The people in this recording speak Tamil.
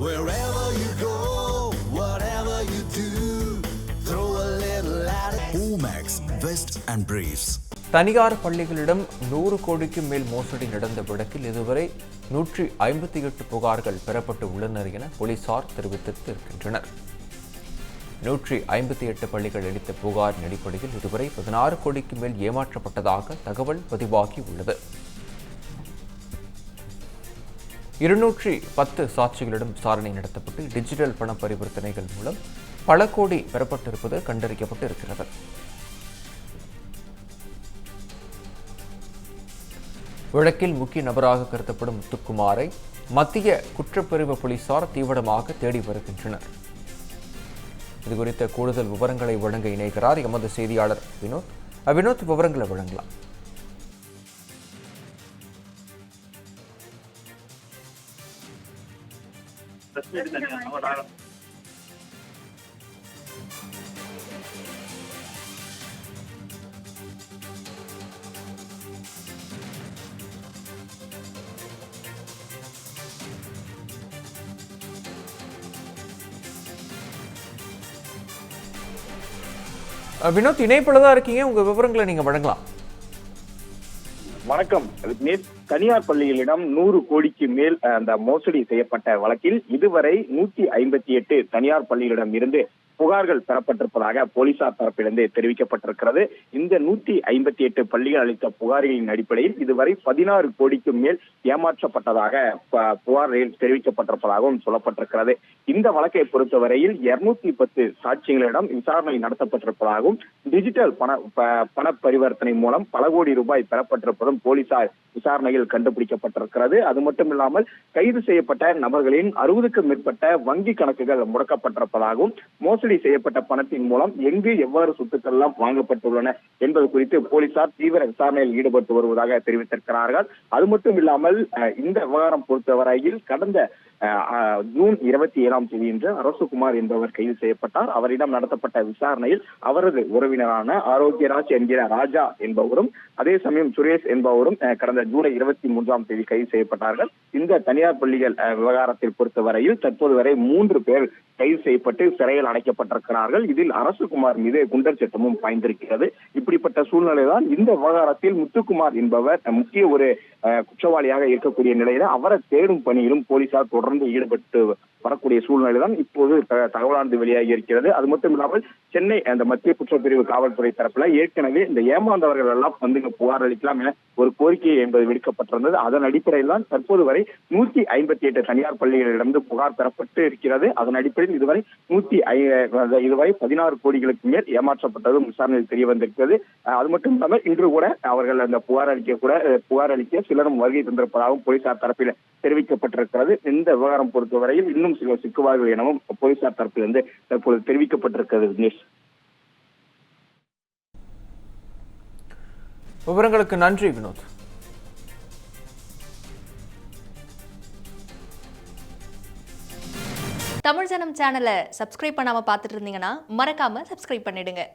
Wherever you go, whatever you do, throw a little at it. Omax, Vest and Briefs. தனியார் பள்ளிகளிடம் 100 கோடிக்கு மேல் மோசடி நடந்த வழக்கில் இதுவரை 158 புகார்கள் பெறப்பட்டு உள்ளனர் என போலீசார் தெரிவித்திருக்கின்றனர். 158 பள்ளிகள் அளித்த புகாரின் அடிப்படையில் இதுவரை 16 கோடிக்கு மேல் ஏமாற்றப்பட்டதாக தகவல் பதிவாகி உள்ளது. 210 சாட்சிகளிடம் விசாரணை நடத்தப்பட்டு டிஜிட்டல் பண பரிவர்த்தனைகள் மூலம் பல கோடி பெறப்பட்டிருப்பது கண்டறியப்பட்டு இருக்கிறது. வழக்கில் முக்கிய நபராக கருதப்படும் முத்துக்குமாரை மத்திய குற்றப்பிரிவு போலீசார் தீவிரமாக தேடி வருகின்றனர். இதுகுறித்த கூடுதல் விவரங்களை வழங்க இணைகிறார் எமது செய்தியாளர் வினோத். வினோத், விவரங்களை வழங்கலாம். வினோத், இணைப்புல தான் இருக்கீங்க, உங்க விவரங்களை நீங்க வழங்கலாம். வணக்கம் விக்னேஷ். தனியார் பள்ளிகளிடம் 100 கோடிக்கு மேல் அந்த மோசடி செய்யப்பட்ட வழக்கில் இதுவரை 158 தனியார் பள்ளிகளிடம் இருந்து புகார்கள் பெறப்பட்டிருப்பதாக போலீசார் தரப்பிலிருந்து தெரிவிக்கப்பட்டிருக்கிறது. இந்த 158 பள்ளிகள் அளித்த புகார்களின் அடிப்படையில் இதுவரை 16 கோடிக்கு மேல் ஏமாற்றப்பட்டதாக புகாரில் தெரிவிக்கப்பட்டிருப்பதாகவும் சொல்லப்பட்டிருக்கிறது. இந்த வழக்கை பொறுத்தவரையில் 210 சாட்சிகளிடம் விசாரணை நடத்தப்பட்டிருப்பதாகவும் டிஜிட்டல் பண பரிவர்த்தனை மூலம் பல கோடி ரூபாய் பெறப்பட்டிருப்பதும் போலீசார் விசாரணையில் கண்டுபிடிக்கப்பட்டிருக்கிறது. அது மட்டும் இல்லாமல் கைது செய்யப்பட்ட நபர்களின் 60க்கும் மேற்பட்ட வங்கி கணக்குகள் முடக்கப்பட்டிருப்பதாகவும் மோசடி செய்யப்பட்ட பணத்தின் மூலம் எங்கு எவ்வாறு சொத்துக்கள் எல்லாம் வாங்கப்பட்டுள்ளன என்பது குறித்து போலீசார் தீவிர விசாரணையில் ஈடுபட்டு வருவதாக தெரிவித்திருக்கிறார்கள். அது மட்டும் இல்லாமல் இந்த விவகாரம் பொறுத்தவரையில் கடந்த ஜூன் 27ஆம் தேதி அரசுகுமார் என்பவர் கைது செய்யப்பட்டார். அவரிடம் நடத்தப்பட்ட விசாரணையில் அவரது உறவினரான ஆரோக்கியராஜ் என்கிற ராஜா என்பவரும் அதே சமயம் சுரேஷ் என்பவரும் கடந்த ஜூலை 23ஆம் தேதி கைது செய்யப்பட்டார்கள். இந்த தனியார் பள்ளிகள் விவகாரத்தை பொறுத்தவரையில் தற்போது வரை 3 பேர் கைது செய்யப்பட்டு சிறையில் அடைக்கப்பட்டிருக்கிறார்கள். இதில் அரசுகுமார் மீது குண்டர் சட்டமும் பாய்ந்திருக்கிறது. இப்படிப்பட்ட சூழ்நிலைதான் இந்த விவகாரத்தில் முத்துக்குமார் என்பவர் முக்கிய ஒரு குற்றவாளியாக இருக்கக்கூடிய நிலையில அவரை தேடும் பணியிலும் போலீசார் தொடர்ந்து ஈடுபட்டு வரக்கூடிய சூழ்நிலைதான் இப்போது தகவலானது வெளியாகி இருக்கிறது. அது மட்டும் இல்லாமல் சென்னை அந்த மத்திய குற்றப்பிரிவு காவல்துறை தரப்புல ஏற்கனவே இந்த ஏமாந்தவர்கள் எல்லாம் வந்து புகார் அளிக்கலாம் என ஒரு கோரிக்கை என்பது விடுக்கப்பட்டிருந்தது. அதன் அடிப்படையில் தான் தற்போது வரை 158 தனியார் பள்ளிகளிலிருந்து புகார் பெறப்பட்டு இருக்கிறது. அதன் அடிப்படையில் இதுவரை 16 கோடிகளுக்கு மேல் ஏமாற்றப்பட்டதும் விசாரணையில் தெரிய வந்திருக்கிறது. அது மட்டும் இல்லாமல் இன்று கூட அவர்கள் அந்த புகார் அளிக்க சிலரும் வருகை தந்திருப்பதாகவும் போலீசார் தரப்பில் தெரிவிக்கப்பட்டிருக்கிறது. இந்த விவகாரம் பொறுத்தவரையில் இன்னும் சில சிக்குவார்கள் எனவும் போலீசார் தரப்பிலிருந்து தற்போது தெரிவிக்கப்பட்டிருக்கிறது. விக்னேஷ், விவரங்களுக்கு நன்றி வினோத். தமிழ் ஜனம் சேனலை சப்ஸ்கிரைப் பண்ணாம பார்த்துட்டு இருந்தீங்கன்னா மறக்காம சப்ஸ்கிரைப் பண்ணிடுங்க.